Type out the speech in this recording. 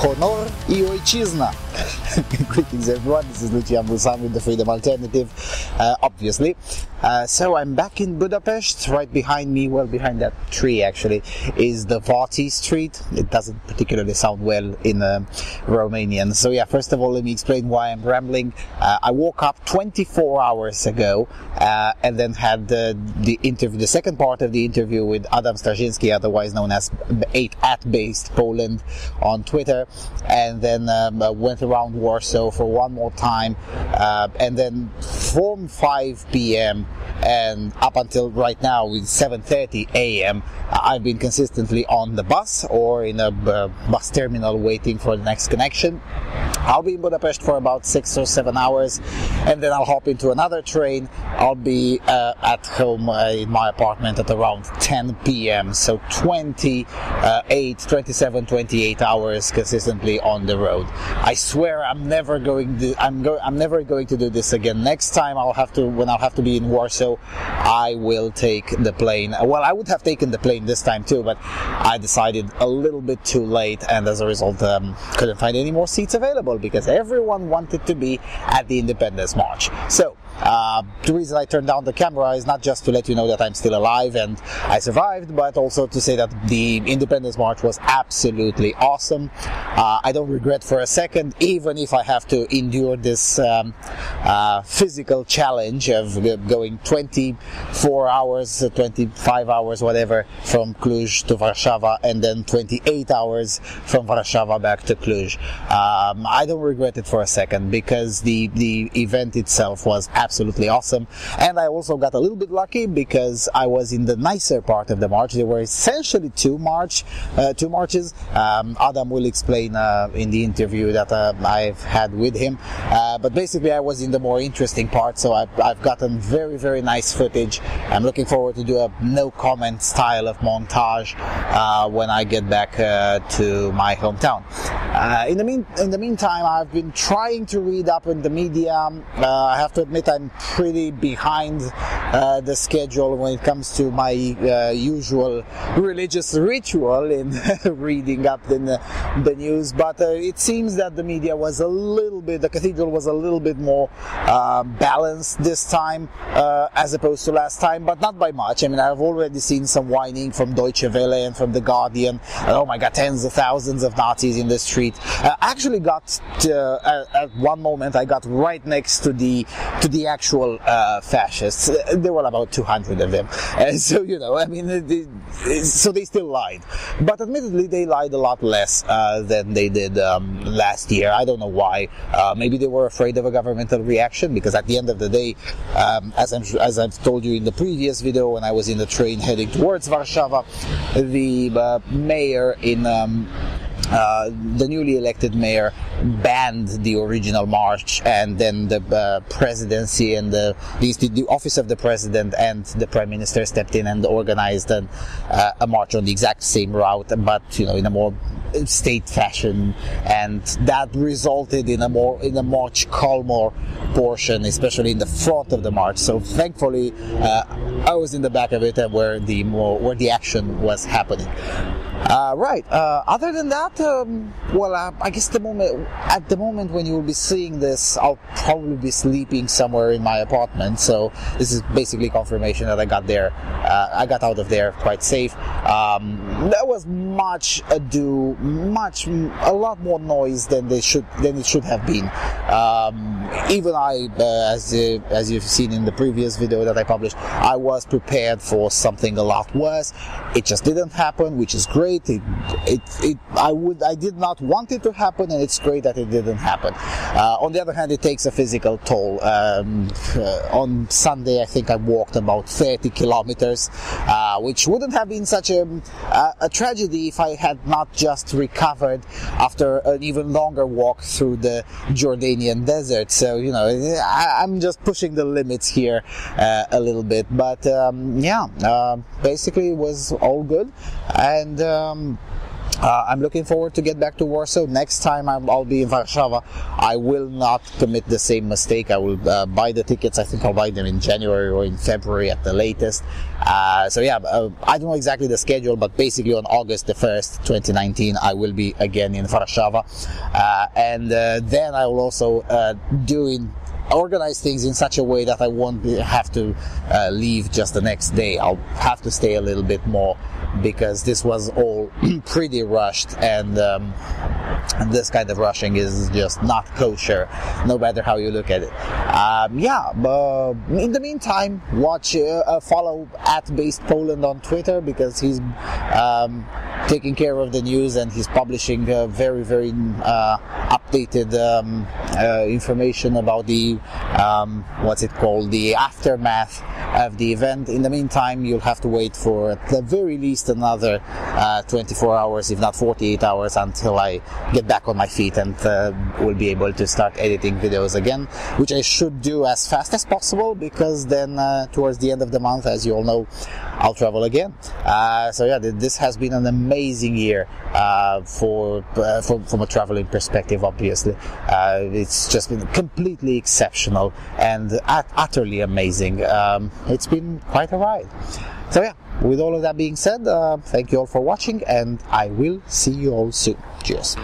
Honor I ojczyzna. Greetings everyone, this is Lucian Busan with the Freedom Alternative, obviously. So I'm back in Budapest. Right behind me, well behind that tree actually, is the Váci street. It doesn't particularly sound well in Romanian. So yeah, first of all, let me explain why I'm rambling. I woke up 24 hours ago and then had the second part of the interview with Adam Starzyński, otherwise known as @based Poland on Twitter, and then went around Warsaw for one more time, and then from 5 p.m. and up until right now with 7:30 a.m. I've been consistently on the bus or in a bus terminal waiting for the next connection. I'll be in Budapest for about 6 or 7 hours, and then I'll hop into another train. I'll be at home in my apartment at around 10 p.m. So 28 hours consistently on the road. I swear I'm never going to do this again. Next time when I'll have to be in Warsaw, I will take the plane. Well, I would have taken the plane this time too, but I decided a little bit too late, and as a result couldn't find any more seats available because everyone wanted to be at the Independence March. So the reason I turned down the camera is not just to let you know that I'm still alive and I survived, but also to say that the Independence March was absolutely awesome. I don't regret for a second, even if I have to endure this physical challenge of going 24 hours, 25 hours, whatever, from Cluj to Warszawa, and then 28 hours from Warszawa back to Cluj. I don't regret it for a second because the event itself was absolutely awesome, and I also got a little bit lucky because I was in the nicer part of the march. There were essentially two marches. Adam will explain in the interview that I've had with him, but basically I was in the more interesting part, so I've gotten very, very nice footage. I'm looking forward to do a no comment style of montage when I get back to my hometown. In the meantime, I've been trying to read up in the media. I have to admit I'm pretty behind the schedule when it comes to my usual religious ritual in reading up in the news, but it seems that the media was the cathedral was a little bit more balanced this time as opposed to last time, but not by much. I mean, I've already seen some whining from Deutsche Welle and from The Guardian. Oh my god, tens of thousands of Nazis in the street. I actually got at one moment I got right next to the actual fascists. There were about 200 of them, so you know, I mean, so they still lied, but admittedly they lied a lot less than they did last year. I don't know why. Maybe they were afraid of a governmental reaction, because at the end of the day, as I've told you in the previous video, when I was in the train heading towards Warszawa, the mayor in the newly elected mayor banned the original march, and then the presidency and the office of the president and the prime minister stepped in and organized a march on the exact same route, but you know, in a more state fashion, and that resulted in a much calmer portion, especially in the front of the march. So thankfully I was in the back of it, and where the action was happening. Right. Other than that, I guess at the moment when you will be seeing this, I'll probably be sleeping somewhere in my apartment. So this is basically confirmation that I got out of there quite safe. There was a lot more noise than it should have been. Even I, as you've seen in the previous video that I published, I was prepared for something a lot worse. It just didn't happen, which is great. I did not want it to happen, and it's great that it didn't happen. On the other hand, it takes a physical toll. On Sunday, I think I walked about 30 kilometers, which wouldn't have been such a tragedy if I had not just recovered after an even longer walk through the Jordanian desert. So, you know, I'm just pushing the limits here a little bit. But, basically it was all good. And I'm looking forward to get back to Warsaw. Next time I'll be in Warszawa, I will not commit the same mistake. I will buy the tickets. I think I'll buy them in January or in February at the latest. So yeah, I don't know exactly the schedule, but basically on August the 1st, 2019, I will be again in Warszawa. And then I will also organize things in such a way that I won't have to leave just the next day. I'll have to stay a little bit more, because this was all pretty rushed, and this kind of rushing is just not kosher, no matter how you look at it. In the meantime, follow @BasedPoland on Twitter, because he's taking care of the news, and he's publishing very, very updated information about the the aftermath of the event. In the meantime, you'll have to wait for at the very least another 24 hours, if not 48 hours, until I get back on my feet and will be able to start editing videos again, which I should do as fast as possible, because then towards the end of the month, as you all know, I'll travel again. So yeah, this has been an amazing year from a traveling perspective. Obviously, it's just been completely exceptional and utterly amazing. It's been quite a ride. So yeah, with all of that being said, thank you all for watching, and I will see you all soon. Cheers.